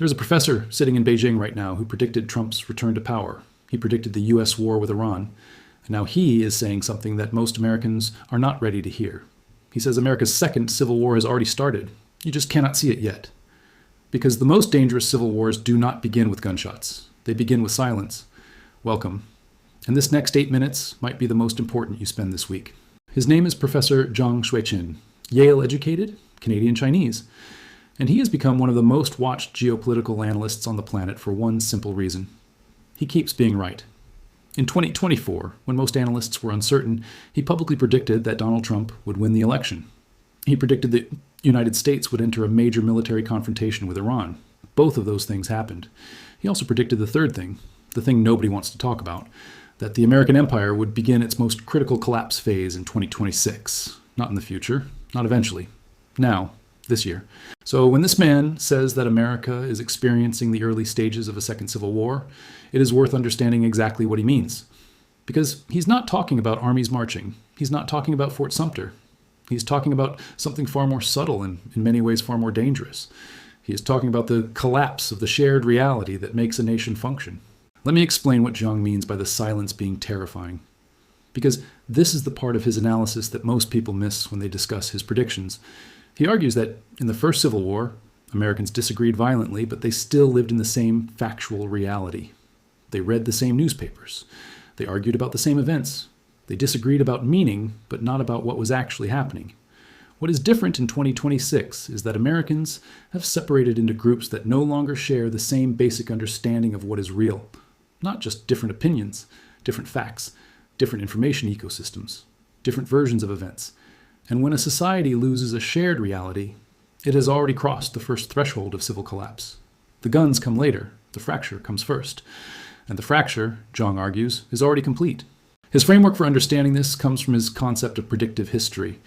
There's a professor sitting in Beijing right now who predicted Trump's return to power. He predicted the US war with Iran. And now he is saying something that most Americans are not ready to hear. He says America's second civil war has already started. You just cannot see it yet. Because the most dangerous civil wars do not begin with gunshots. They begin with silence. Welcome. And this next 8 minutes might be the most important you spend this week. His name is Professor Jiang Xueqin, Yale-educated, Canadian-Chinese. And he has become one of the most watched geopolitical analysts on the planet for one simple reason. He keeps being right. In 2024, when most analysts were uncertain, he publicly predicted that Donald Trump would win the election. He predicted that the United States would enter a major military confrontation with Iran. Both of those things happened. He also predicted the third thing, the thing nobody wants to talk about, that the American empire would begin its most critical collapse phase in 2026. Not in the future, not eventually. Now, this year. So when this man says that America is experiencing the early stages of a second civil war, it is worth understanding exactly what he means. Because he's not talking about armies marching. He's not talking about Fort Sumter. He's talking about something far more subtle and in many ways far more dangerous. He is talking about the collapse of the shared reality that makes a nation function. Let me explain what Jiang means by the silence being terrifying. Because this is the part of his analysis that most people miss when they discuss his predictions. He argues that in the first Civil War, Americans disagreed violently, but they still lived in the same factual reality. They read the same newspapers. They argued about the same events. They disagreed about meaning, but not about what was actually happening. What is different in 2026 is that Americans have separated into groups that no longer share the same basic understanding of what is real. Not just different opinions, different facts, different information ecosystems, different versions of events. And when a society loses a shared reality, it has already crossed the first threshold of civil collapse. The guns come later, the fracture comes first. And the fracture, Jiang argues, is already complete. His framework for understanding this comes from his concept of predictive history.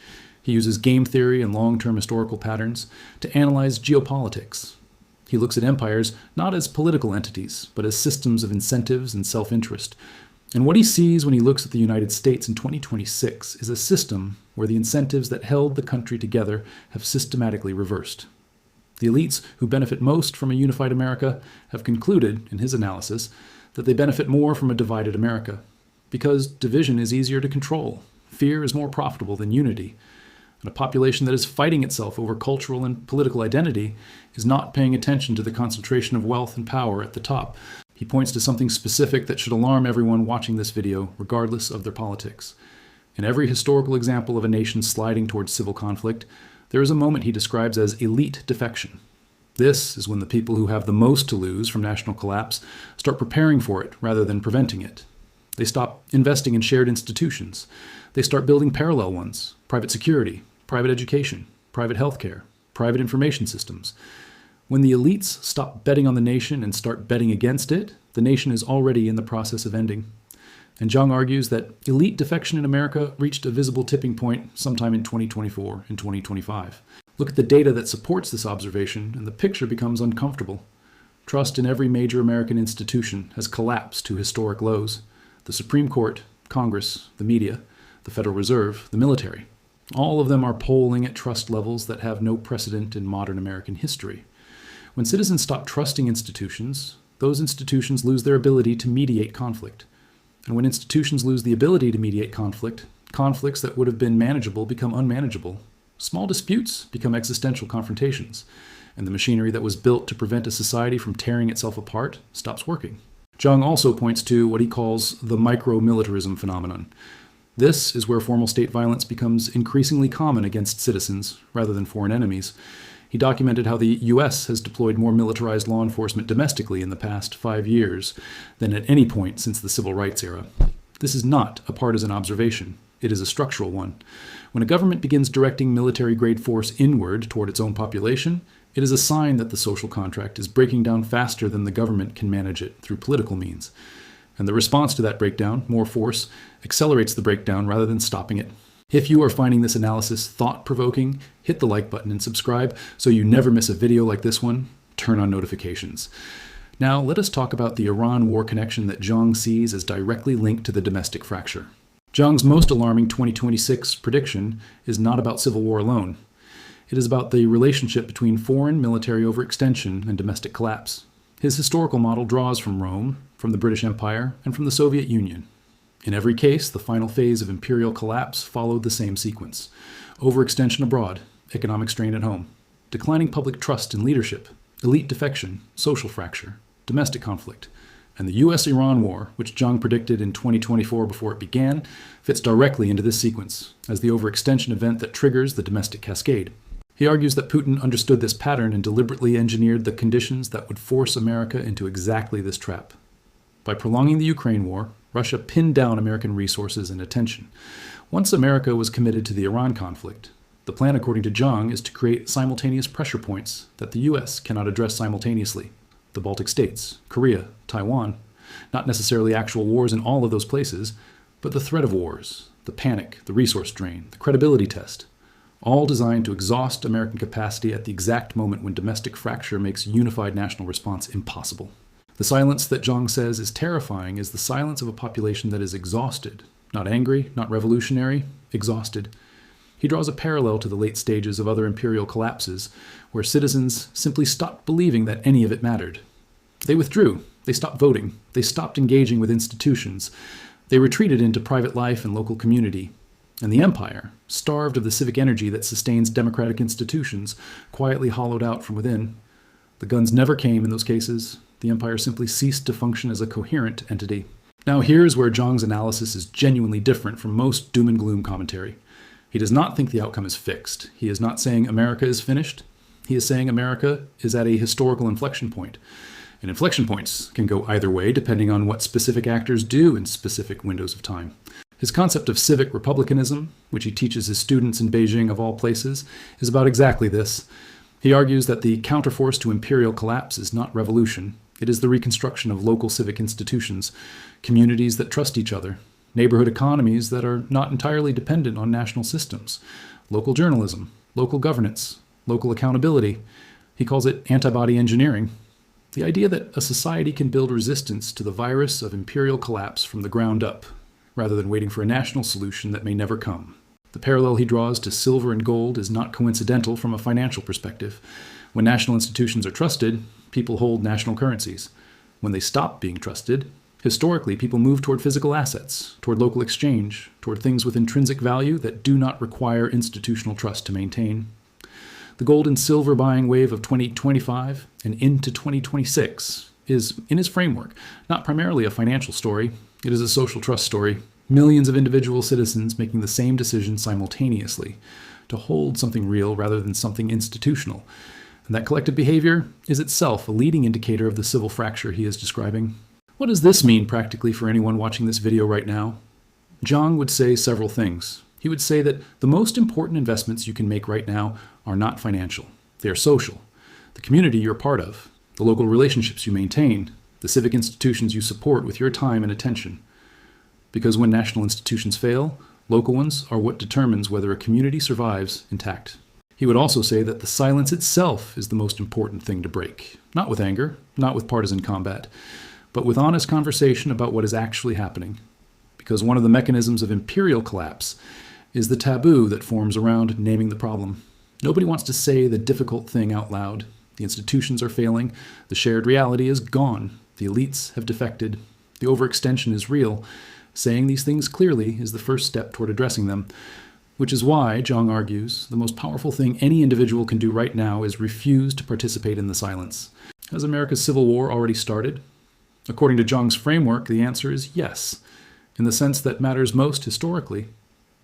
He uses game theory and long-term historical patterns to analyze geopolitics. He looks at empires not as political entities, but as systems of incentives and self-interest. And what he sees when he looks at the United States in 2026 is a system where the incentives that held the country together have systematically reversed. The elites who benefit most from a unified America have concluded, in his analysis, that they benefit more from a divided America, because division is easier to control, fear is more profitable than unity, and a population that is fighting itself over cultural and political identity is not paying attention to the concentration of wealth and power at the top. He points to something specific that should alarm everyone watching this video, regardless of their politics. In every historical example of a nation sliding towards civil conflict, there is a moment he describes as elite defection. This is when the people who have the most to lose from national collapse start preparing for it rather than preventing it. They stop investing in shared institutions. They start building parallel ones: private security, private education, private healthcare, private information systems. When the elites stop betting on the nation and start betting against it, the nation is already in the process of ending. And Jiang argues that elite defection in America reached a visible tipping point sometime in 2024 and 2025. Look at the data that supports this observation, and the picture becomes uncomfortable. Trust in every major American institution has collapsed to historic lows. The Supreme Court, Congress, the media, the Federal Reserve, the military. All of them are polling at trust levels that have no precedent in modern American history. When citizens stop trusting institutions, those institutions lose their ability to mediate conflict. And when institutions lose the ability to mediate conflict, conflicts that would have been manageable become unmanageable. Small disputes become existential confrontations, and the machinery that was built to prevent a society from tearing itself apart stops working. Jiang also points to what he calls the micro-militarism phenomenon. This is where formal state violence becomes increasingly common against citizens rather than foreign enemies. He documented how the U.S. has deployed more militarized law enforcement domestically in the past 5 years than at any point since the Civil Rights era. This is not a partisan observation. It is a structural one. When a government begins directing military-grade force inward toward its own population, it is a sign that the social contract is breaking down faster than the government can manage it through political means. And the response to that breakdown, more force, accelerates the breakdown rather than stopping it. If you are finding this analysis thought-provoking, hit the like button and subscribe so you never miss a video like this one. Turn on notifications. Now let us talk about the Iran war connection that Jiang sees as directly linked to the domestic fracture. Jiang's most alarming 2026 prediction is not about civil war alone. It is about the relationship between foreign military overextension and domestic collapse. His historical model draws from Rome, from the British Empire, and from the Soviet Union. In every case, the final phase of imperial collapse followed the same sequence: overextension abroad, economic strain at home, declining public trust in leadership, elite defection, social fracture, domestic conflict. And the US-Iran war, which Jiang predicted in 2024 before it began, fits directly into this sequence as the overextension event that triggers the domestic cascade. He argues that Putin understood this pattern and deliberately engineered the conditions that would force America into exactly this trap. By prolonging the Ukraine war, Russia pinned down American resources and attention. Once America was committed to the Iran conflict, the plan, according to Jiang, is to create simultaneous pressure points that the US cannot address simultaneously. The Baltic states, Korea, Taiwan, not necessarily actual wars in all of those places, but the threat of wars, the panic, the resource drain, the credibility test, all designed to exhaust American capacity at the exact moment when domestic fracture makes unified national response impossible. The silence that Jiang says is terrifying is the silence of a population that is exhausted, not angry, not revolutionary, exhausted. He draws a parallel to the late stages of other imperial collapses, where citizens simply stopped believing that any of it mattered. They withdrew, they stopped voting, they stopped engaging with institutions, they retreated into private life and local community. And the empire, starved of the civic energy that sustains democratic institutions, quietly hollowed out from within. The guns never came in those cases. The empire simply ceased to function as a coherent entity. Now here's where Jiang's analysis is genuinely different from most doom and gloom commentary. He does not think the outcome is fixed. He is not saying America is finished. He is saying America is at a historical inflection point. And inflection points can go either way depending on what specific actors do in specific windows of time. His concept of civic republicanism, which he teaches his students in Beijing of all places, is about exactly this. He argues that the counterforce to imperial collapse is not revolution. It is the reconstruction of local civic institutions, communities that trust each other, neighborhood economies that are not entirely dependent on national systems, local journalism, local governance, local accountability. He calls it antibody engineering. The idea that a society can build resistance to the virus of imperial collapse from the ground up, rather than waiting for a national solution that may never come. The parallel he draws to silver and gold is not coincidental from a financial perspective. When national institutions are trusted, people hold national currencies. When they stop being trusted, historically people move toward physical assets, toward local exchange, toward things with intrinsic value that do not require institutional trust to maintain. The gold and silver buying wave of 2025 and into 2026 is, in his framework, not primarily a financial story. It is a social trust story. Millions of individual citizens making the same decision simultaneously, to hold something real rather than something institutional. And that collective behavior is itself a leading indicator of the civil fracture he is describing. What does this mean practically for anyone watching this video right now? Jiang would say several things. He would say that the most important investments you can make right now are not financial. They are social. The community you're part of, the local relationships you maintain, the civic institutions you support with your time and attention. Because when national institutions fail, local ones are what determines whether a community survives intact. He would also say that the silence itself is the most important thing to break. Not with anger, not with partisan combat, but with honest conversation about what is actually happening. Because one of the mechanisms of imperial collapse is the taboo that forms around naming the problem. Nobody wants to say the difficult thing out loud. The institutions are failing. The shared reality is gone. The elites have defected. The overextension is real. Saying these things clearly is the first step toward addressing them, which is why, Jiang argues, the most powerful thing any individual can do right now is refuse to participate in the silence. Has America's Civil War already started? According to Jiang's framework, the answer is yes, in the sense that matters most historically: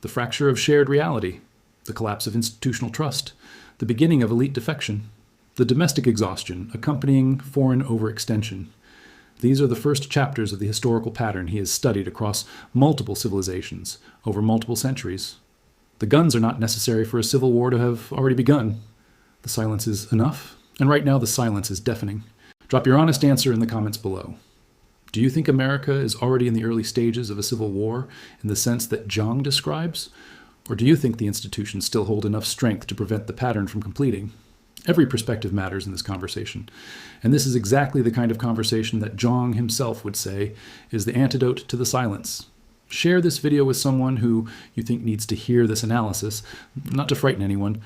the fracture of shared reality, the collapse of institutional trust, the beginning of elite defection, the domestic exhaustion accompanying foreign overextension. These are the first chapters of the historical pattern he has studied across multiple civilizations over multiple centuries. The guns are not necessary for a civil war to have already begun. The silence is enough, and right now the silence is deafening. Drop your honest answer in the comments below. Do you think America is already in the early stages of a civil war in the sense that Jiang describes? Or do you think the institutions still hold enough strength to prevent the pattern from completing? Every perspective matters in this conversation, and this is exactly the kind of conversation that Jiang himself would say is the antidote to the silence. Share this video with someone who you think needs to hear this analysis, not to frighten anyone,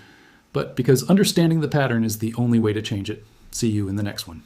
but because understanding the pattern is the only way to change it. See you in the next one.